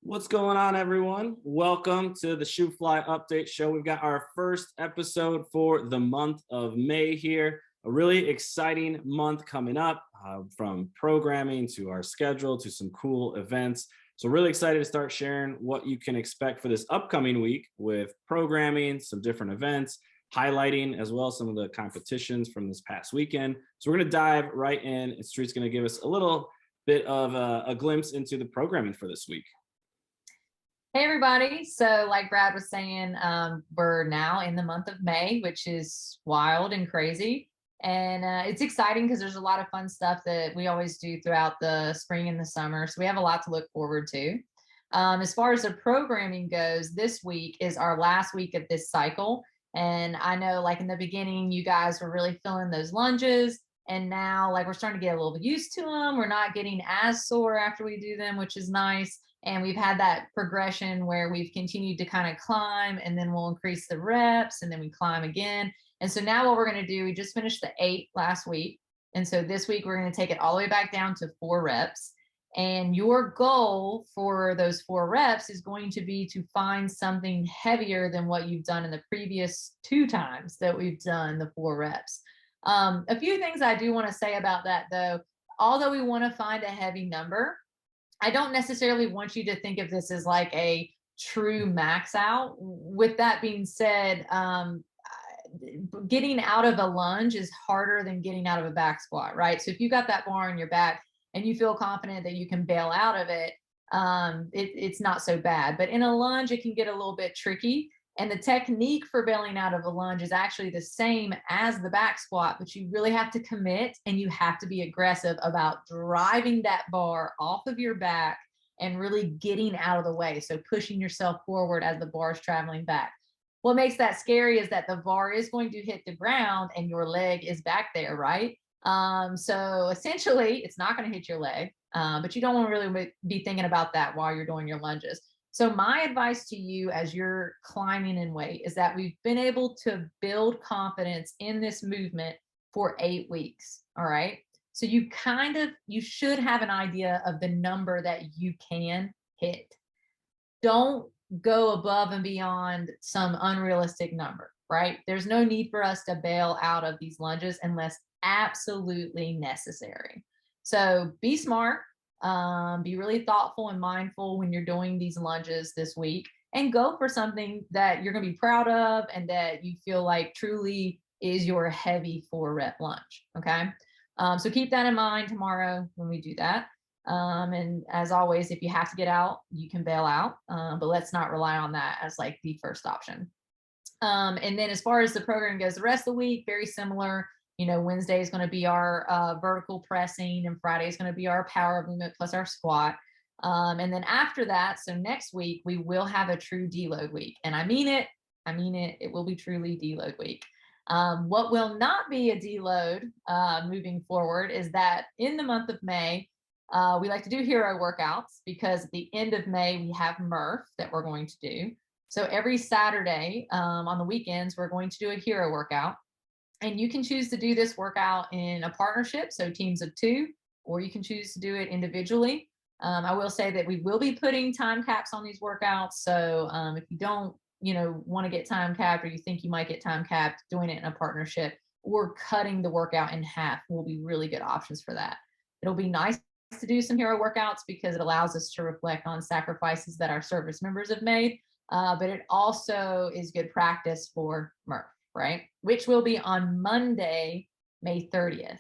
What's going on, everyone? Welcome to the Shoofly Update Show. We've got our first episode for the month of May here. A really exciting month coming up, from programming to our schedule to some cool events. So really excited to start sharing what you can expect for this upcoming week with programming, some different events, highlighting as well some of the competitions from this past weekend. So we're going to dive right in, and Street's going to give us a little bit of a glimpse into the programming for this week. Hey everybody. So like Brad was saying, we're now in the month of May, which is wild and crazy. And it's exciting because there's a lot of fun stuff that we always do throughout the spring and the summer. So we have a lot to look forward to. As far as the programming goes, this week is our last week of this cycle. And I know like in the beginning, you guys were really feeling those lunges. And now like we're starting to get a little bit used to them. We're not getting as sore after we do them, which is nice. And we've had that progression where we've continued to kind of climb, and then we'll increase the reps, and then we climb again. And so now what we're going to do, we just finished the 8 last week. And so this week we're going to take it all the way back down to 4 reps. And your goal for those 4 reps is going to be to find something heavier than what you've done in the previous 2 times that we've done the 4 reps. A few things I do want to say about that though. Although we want to find a heavy number, I don't necessarily want you to think of this as like a true max out. With that being said, getting out of a lunge is harder than getting out of a back squat, right? So if you got that bar on your back and you feel confident that you can bail out of it, it's not so bad. But in a lunge, it can get a little bit tricky. And the technique for bailing out of a lunge is actually the same as the back squat, but you really have to commit and you have to be aggressive about driving that bar off of your back and really getting out of the way. So pushing yourself forward as the bar is traveling back. What makes that scary is that the bar is going to hit the ground and your leg is back there, right? So essentially it's not going to hit your leg, but you don't want to really be thinking about that while you're doing your lunges. So my advice to you as you're climbing in weight is that we've been able to build confidence in this movement for 8 weeks. All right. So you should have an idea of the number that you can hit. Don't go above and beyond some unrealistic number, right? There's no need for us to bail out of these lunges unless absolutely necessary. So be smart. Be really thoughtful and mindful when you're doing these lunges this week, and go for something that you're going to be proud of and that you feel like truly is your heavy 4 rep lunge. Okay. So keep that in mind tomorrow when we do that. And as always, if you have to get out, you can bail out, but let's not rely on that as like the first option. And then as far as the program goes, the rest of the week, very similar. Wednesday is going to be our vertical pressing, and Friday is going to be our power movement plus our squat. And then after that, so next week, we will have a true deload week. And I mean it, it will be truly deload week. What will not be a deload moving forward is that in the month of May, we like to do hero workouts because at the end of May, we have Murph that we're going to do. So every Saturday on the weekends, we're going to do a hero workout. And you can choose to do this workout in a partnership, so teams of 2, or you can choose to do it individually. I will say that we will be putting time caps on these workouts. So if you don't, want to get time capped, or you think you might get time capped, doing it in a partnership or cutting the workout in half will be really good options for that. It'll be nice to do some hero workouts because it allows us to reflect on sacrifices that our service members have made. But it also is good practice for Murph, right? Which will be on Monday, May 30th.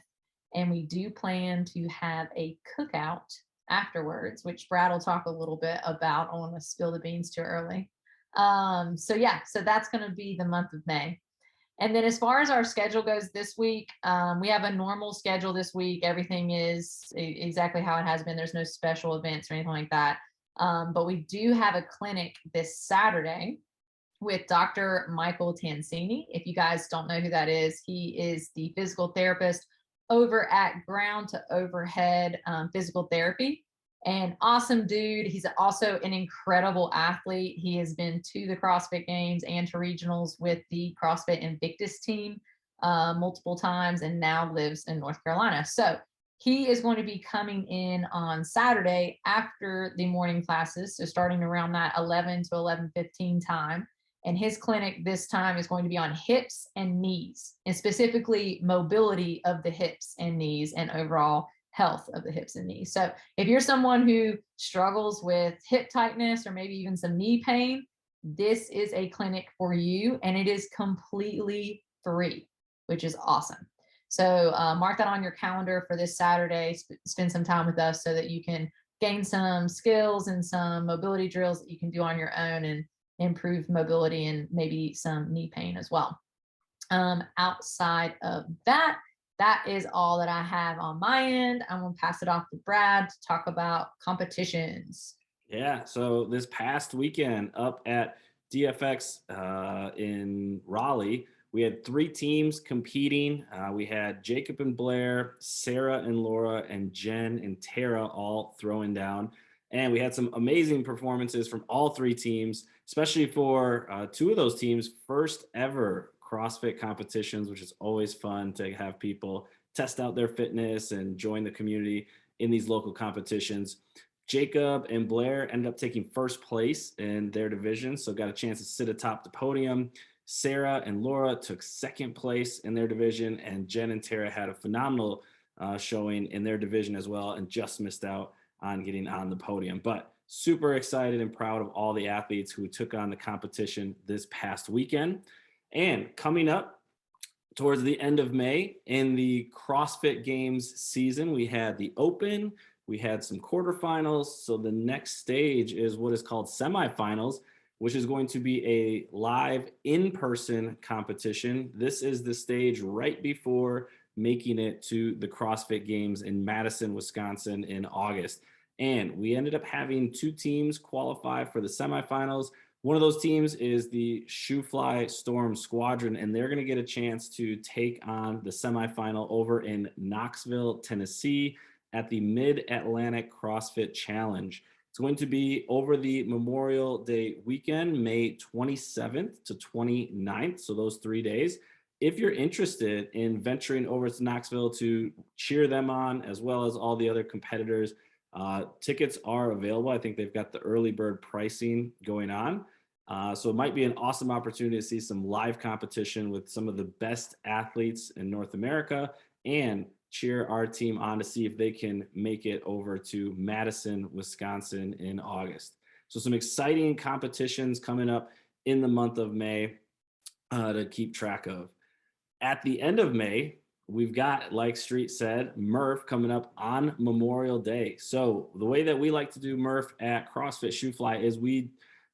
And we do plan to have a cookout afterwards, which Brad will talk a little bit about. I don't want to spill the beans too early. So that's going to be the month of May. And then as far as our schedule goes this week, we have a normal schedule this week. Everything is exactly how it has been. There's no special events or anything like that. But we do have a clinic this Saturday with Dr. Michael Tansini. If you guys don't know who that is, he is the physical therapist over at Ground to Overhead Physical Therapy. And awesome dude. He's also an incredible athlete. He has been to the CrossFit Games and to regionals with the CrossFit Invictus team multiple times, and now lives in North Carolina. So He is going to be coming in on Saturday after the morning classes, so starting around that 11 to 11:15 time. And his clinic this time is going to be on hips and knees, and specifically mobility of the hips and knees and overall health of the hips and knees. So if you're someone who struggles with hip tightness or maybe even some knee pain, this is a clinic for you, and it is completely free, which is awesome. So mark that on your calendar for this Saturday. Spend some time with us so that you can gain some skills and some mobility drills that you can do on your own and improve mobility and maybe some knee pain as well. Outside of that, that is all that I have on my end. I'm going to pass it off to Brad to talk about competitions. Yeah, so this past weekend up at DFX in Raleigh, we had 3 teams competing. We had Jacob and Blair, Sarah and Laura, and Jen and Tara all throwing down. And we had some amazing performances from all 3 teams, especially for 2 of those teams' first ever CrossFit competitions, which is always fun to have people test out their fitness and join the community in these local competitions. Jacob and Blair ended up taking first place in their division, so got a chance to sit atop the podium. Sarah and Laura took second place in their division, and Jen and Tara had a phenomenal showing in their division as well, and just missed out on getting on the podium. But super excited and proud of all the athletes who took on the competition this past weekend. And coming up towards the end of May in the CrossFit Games season, we had the Open, we had some quarterfinals. So the next stage is what is called semifinals, which is going to be a live in-person competition. This is the stage right before making it to the CrossFit Games in Madison, Wisconsin in August. And we ended up having 2 teams qualify for the semifinals. One of those teams is the Shoofly Storm Squadron, and they're going to get a chance to take on the semifinal over in Knoxville, Tennessee at the Mid-Atlantic CrossFit Challenge. It's going to be over the Memorial Day weekend, May 27th to 29th, so those 3 days. If you're interested in venturing over to Knoxville to cheer them on, as well as all the other competitors, tickets are available. I think they've got the early bird pricing going on. So it might be an awesome opportunity to see some live competition with some of the best athletes in North America and cheer our team on to see if they can make it over to Madison, Wisconsin in August. So some exciting competitions coming up in the month of May to keep track of. At the end of May, we've got, like Street said, Murph coming up on Memorial Day. So the way that we like to do Murph at CrossFit Shoofly is we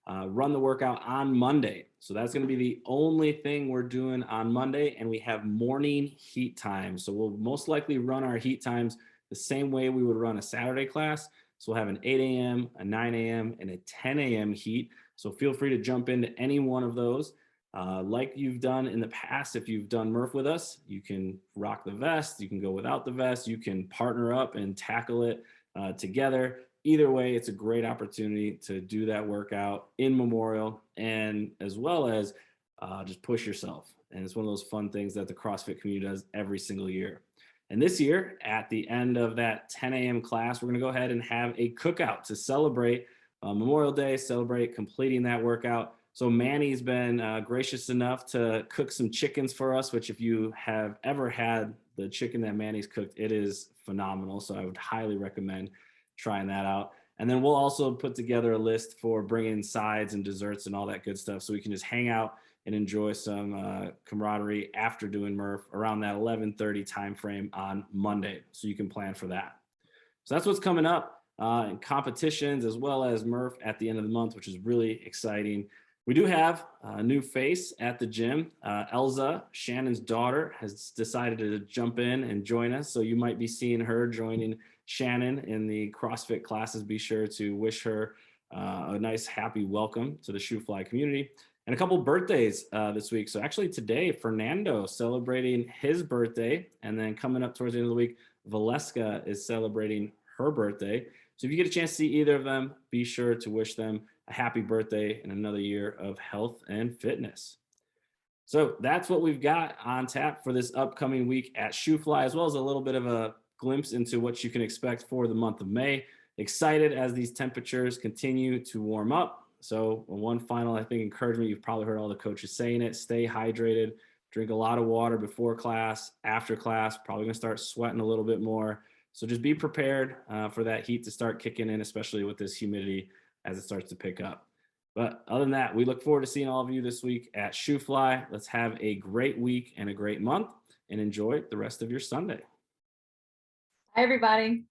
run the workout on Monday. So that's going to be the only thing we're doing on Monday. And we have morning heat times. So we'll most likely run our heat times the same way we would run a Saturday class. So we'll have an 8 a.m., a 9 a.m., and a 10 a.m. heat. So feel free to jump into any one of those. Like you've done in the past, if you've done Murph with us, you can rock the vest, you can go without the vest, you can partner up and tackle it together. Either way, it's a great opportunity to do that workout in Memorial, and as well as just push yourself. And it's one of those fun things that the CrossFit community does every single year. And this year, at the end of that 10 a.m. class, we're going to go ahead and have a cookout to celebrate Memorial Day, celebrate completing that workout. So Manny's been gracious enough to cook some chickens for us, which if you have ever had the chicken that Manny's cooked, it is phenomenal. So I would highly recommend trying that out. And then we'll also put together a list for bringing sides and desserts and all that good stuff, so we can just hang out and enjoy some camaraderie after doing Murph around that 11:30 time frame on Monday. So you can plan for that. So that's what's coming up in competitions, as well as Murph at the end of the month, which is really exciting. We do have a new face at the gym. Elza, Shannon's daughter, has decided to jump in and join us. So you might be seeing her joining Shannon in the CrossFit classes. Be sure to wish her a nice, happy welcome to the Shoofly community. And a couple birthdays this week. So actually today, Fernando celebrating his birthday. And then coming up towards the end of the week, Valeska is celebrating her birthday. So if you get a chance to see either of them, be sure to wish them a happy birthday and another year of health and fitness. So that's what we've got on tap for this upcoming week at Shoofly, as well as a little bit of a glimpse into what you can expect for the month of May. Excited as these temperatures continue to warm up. So one final, I think, encouragement, you've probably heard all the coaches saying it: stay hydrated, drink a lot of water before class, after class, probably gonna start sweating a little bit more. So just be prepared for that heat to start kicking in, especially with this humidity as it starts to pick up. But other than that, we look forward to seeing all of you this week at Shoofly. Let's have a great week and a great month, and enjoy the rest of your Sunday. Hi, everybody.